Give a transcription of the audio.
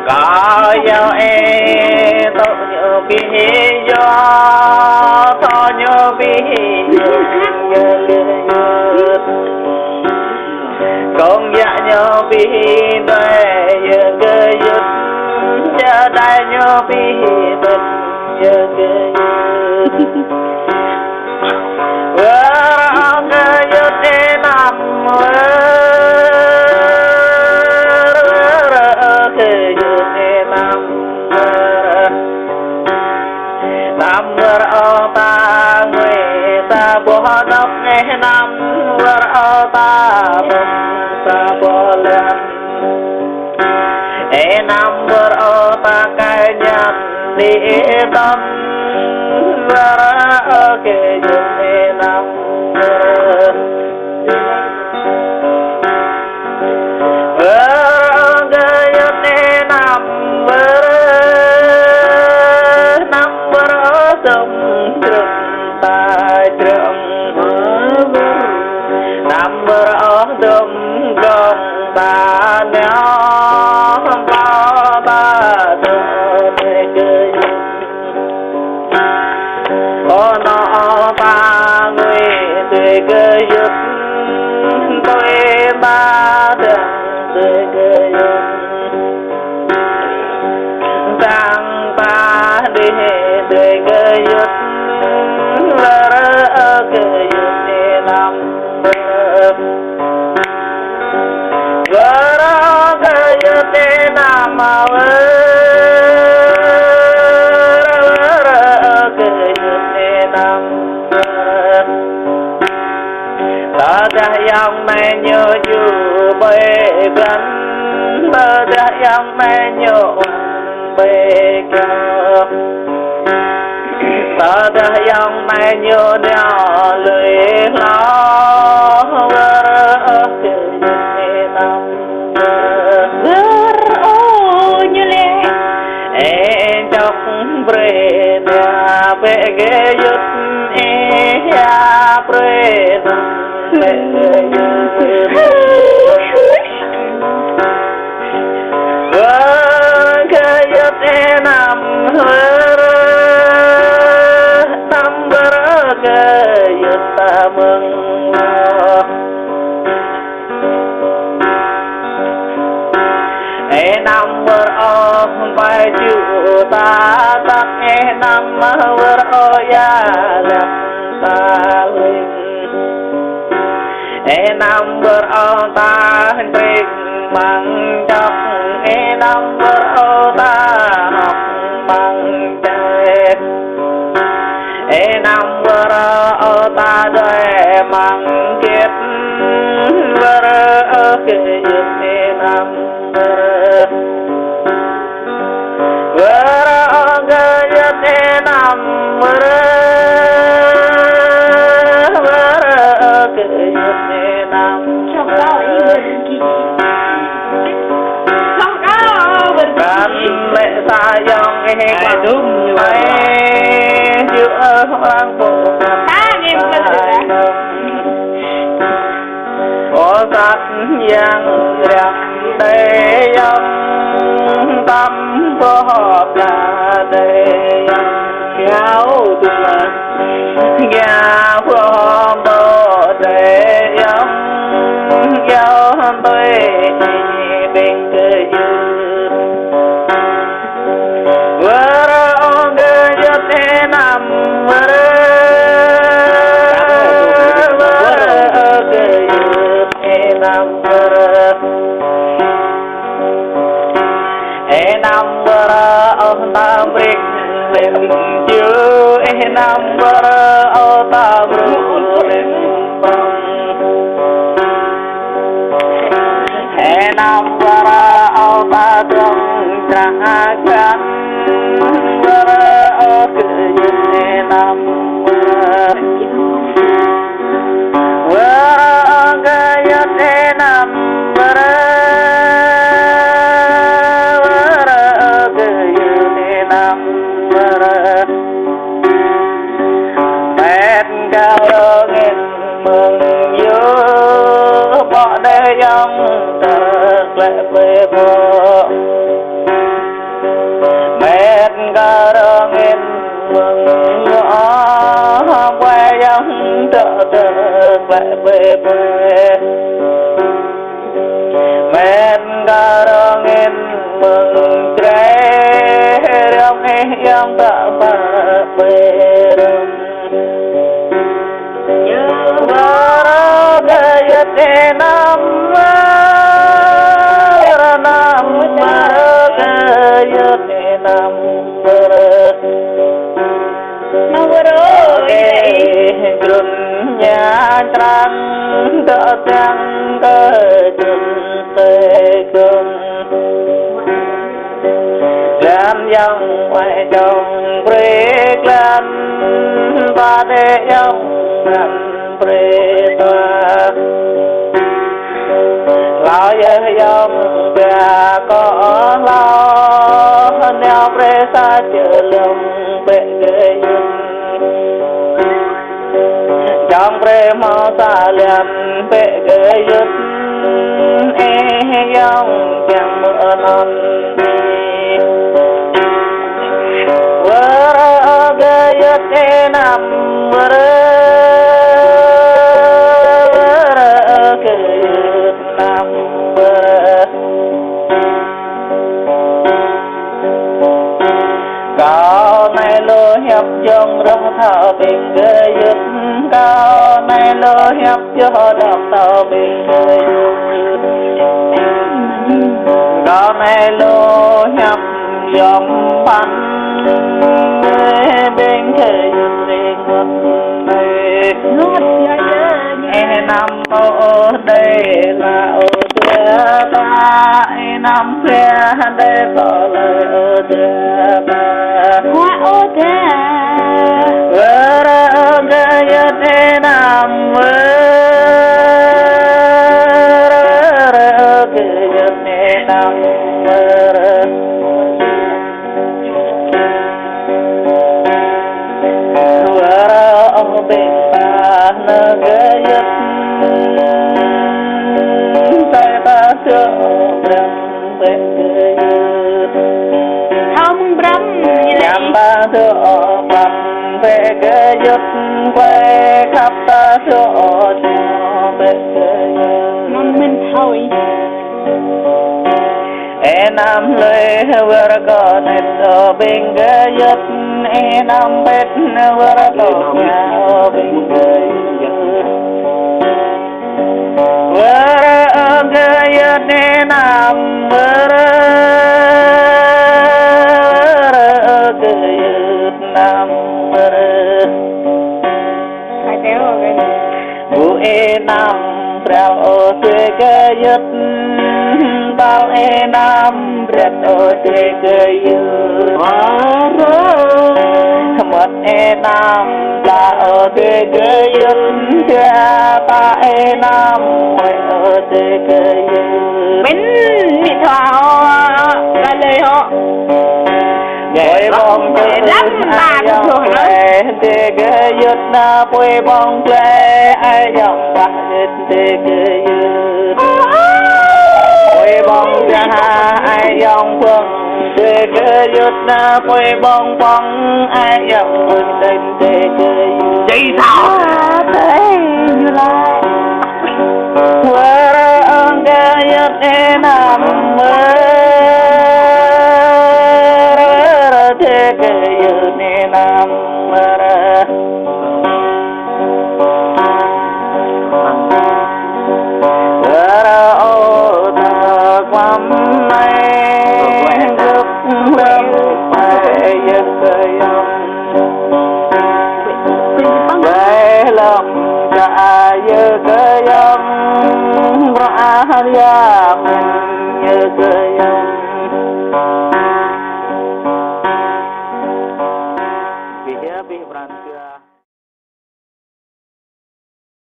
có yêu em tôi nhớ bi do tôi nhớ bi con dạ nhớ bi đây giờ cơ dứt giờ đây nhớ bi tình giờ cơ dứt cơ dứt để nằm ta người ta bỏ nóc nghe năm vợ ta bỏ lên năm vợ ta cái nhặt đi tâm vợ kề dừng năm đừng gồng ta nhau bao ta thương người có nó ta người tươi cơ giúp tôi ba thương tươi cơ giúp rằng ta đi tươi cơ giúp vợ cơ giúp đi làm yang menyo ju bae gan pada yang menyo bae pada yang menyo dia lưỡi lo như lẽ em chọc bre dia bege yut bre năm bờ bay chịu ta tắc năm bờ ya ta linh năm bờ ta trịch bằng chọc năm bờ ta học bằng trời năm bờ ta đời bằng kiếp bờ kề năm sayang nghe đúng vậy giữa hoang phố có sát giang đẹp để âm tâm có hợp là để kéo tung mà nhà phương đồ để âm kéo tôi bên cây năm bờ ta brik lên chưa năm bờ ta bru lên năm bờ ta trong trăng gan bờ cứ năm Hãy subscribe cho kênh Ghiền Mì Gõ để không bỏ lỡ những video hấp dẫn. lại về về men ga rong in mừng tre rong yang ta ba về rong nhớ ra cái thế nam nam cái thế nam nhà trăng đỡ trăng đỡ chừng tê cưng làm dòng ngoài dòng bê lan ba đê dòng nằm bê toa lao dê dòng bè có lao nèo bê xa chở lòng bê ghê trong bề màu xa liệm bệ ghê dứt dòng chẳng mưa non vỡ ra ghê dứt nằm vỡ ra ghê dứt nằm vỡ cao này lô hiệp dòng rong thảo bình ghê dứt cao này lô hiệp cho đọc tàu bình ghê cao này lô hiệp dòng bắn bên ghê dứt ngất năm ô đây là ô tía ta năm phía đây có lời ô tía ta hoa ô tía vỡ ra ghê dứt nam vỡ ra ghê dứt nam vỡ ra ông bên ta nó ghê dứt tay ta chưa răng bên ghê dứt không răng nhằm ba thưa bằng về ghê dứt quay khắp ta chỗ về ghê dứt năm mình thôi nam lê vợ có nét ở bên ghê dứt nam bết vợ có nhà bên ghê dứt vợ ghê dứt nam vợ ghê dứt nam vụ nam brao ô tuê ghê dứt bao nam brết ô tuê ghê dứt mất nam là ô tuê ghê dứt thưa ta nam ô tuê ghê dứt bên bị thọ là lời họ ghê bông chơi lắm mà rồi tê ghê dứt na quê bông chơi ai dòng bạc tê ghê dứt quê bông cha ai dòng phương tê ghê dứt na quê bông bông ai dòng phương tên tê ghê dứt vậy sao thế như lai quê ơn ghê dứt nam thế ghê dứt nam Hãy subscribe cho kênh Ghiền Mì Gõ để không bỏ lỡ những video hấp dẫn.